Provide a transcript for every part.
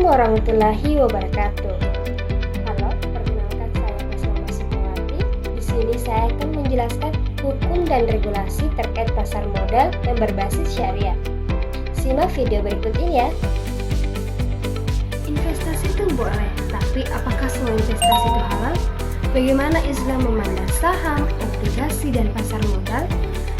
warahmatullahi wabarakatuh. Halo, perkenalkan saya Kasma Sukmawati. Di sini saya akan menjelaskan hukum dan regulasi terkait pasar modal yang berbasis syariah. Simak video berikut ini ya. Investasi itu boleh, tapi apakah semua investasi itu halal? Bagaimana Islam memandang saham, obligasi, dan pasar modal?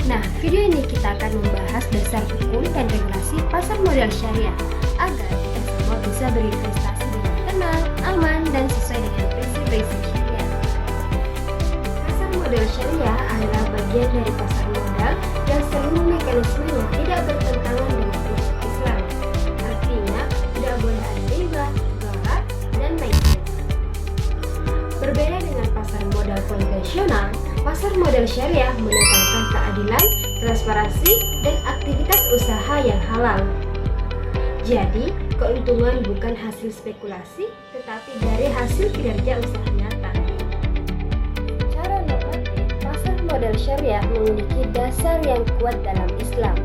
Nah, video ini kita akan membahas dasar hukum dan regulasi pasar modal syariah agar kita semua bisa berinvestasi dengan tenang, aman, dan sesuai dengan prinsip-prinsip syariah. Pasar modal syariah adalah bagian dari pasar modal yang seluruh mekanismenya tidak bertentangan dengan prinsip Islam. Artinya, tidak boleh ada riba, gharar, dan lainnya. Berbeda dengan pasar modal konvensional, pasar modal syariah menekankan keadilan, transparansi, dan aktivitas usaha yang halal. Jadi, keuntungan bukan hasil spekulasi, tetapi dari hasil kinerja usaha nyata. Cara normatif, pasar modal syariah memiliki dasar yang kuat dalam Islam.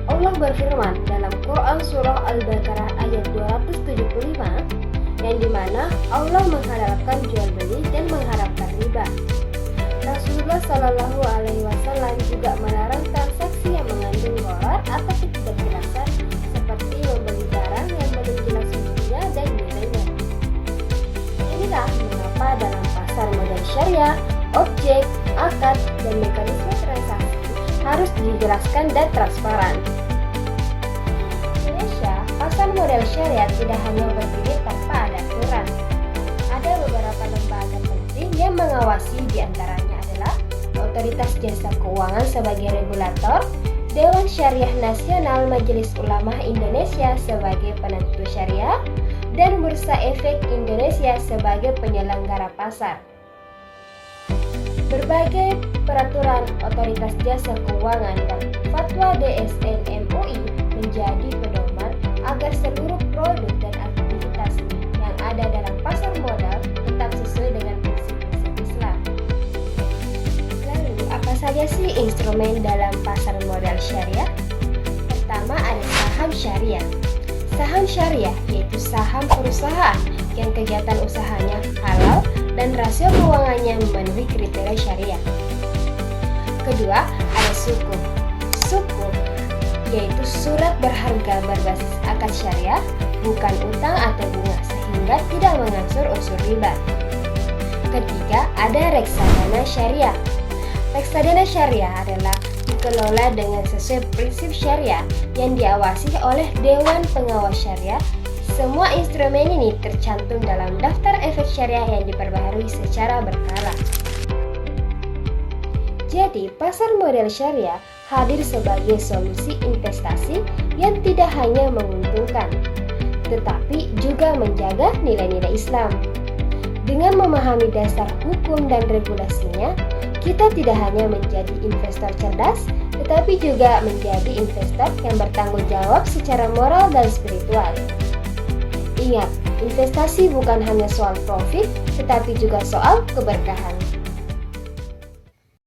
Allah berfirman dalam Quran Surah Al-Baqarah ayat 275, yang dimana Allah menghalalkan jual beli dan mengharamkan riba. Rasulullah Shallallahu Alaihi Wasallam juga melarang transaksi yang mengandung gharar atau ketidakjelasan, seperti membeli barang yang belum jelas mutunya dan nilainya. Inilah mengapa dalam pasar modal syariah, objek, akad, dan mekanisme transaksi harus dijelaskan dan transparan. Di Indonesia, pasar modal syariah tidak hanya berdiri tanpa ada aturan. Ada beberapa lembaga penting yang mengawasi, diantaranya adalah Otoritas Jasa Keuangan sebagai regulator, Dewan Syariah Nasional Majelis Ulama Indonesia sebagai penentu syariah, dan Bursa Efek Indonesia sebagai penyelenggara pasar. Berbagai peraturan Otoritas Jasa Keuangan dan Fatwa DSN MUI menjadi pedoman agar seluruh produk dan aktivitas yang ada dalam pasar modal tetap sesuai dengan prinsip-prinsip Islam. Lalu, apa saja sih instrumen dalam pasar modal syariah? Pertama ada saham syariah. Saham syariah yaitu saham perusahaan yang kegiatan usahanya halal dan rasio keuangannya memenuhi kriteria syariah. Kedua, ada sukuk. Sukuk yaitu surat berharga berbasis akad syariah, bukan utang atau bunga, sehingga tidak mengangsur unsur riba. Ketiga, ada reksadana syariah. Reksadana syariah adalah dikelola dengan sesuai prinsip syariah yang diawasi oleh Dewan Pengawas Syariah. Semua instrumen ini tercantum dalam daftar efek syariah yang diperbaharui secara berkala. Jadi, pasar modal syariah hadir sebagai solusi investasi yang tidak hanya menguntungkan, tetapi juga menjaga nilai-nilai Islam. Dengan memahami dasar hukum dan regulasinya, kita tidak hanya menjadi investor cerdas, tetapi juga menjadi investor yang bertanggung jawab secara moral dan spiritual. Ingat, investasi bukan hanya soal profit, tetapi juga soal keberkahan.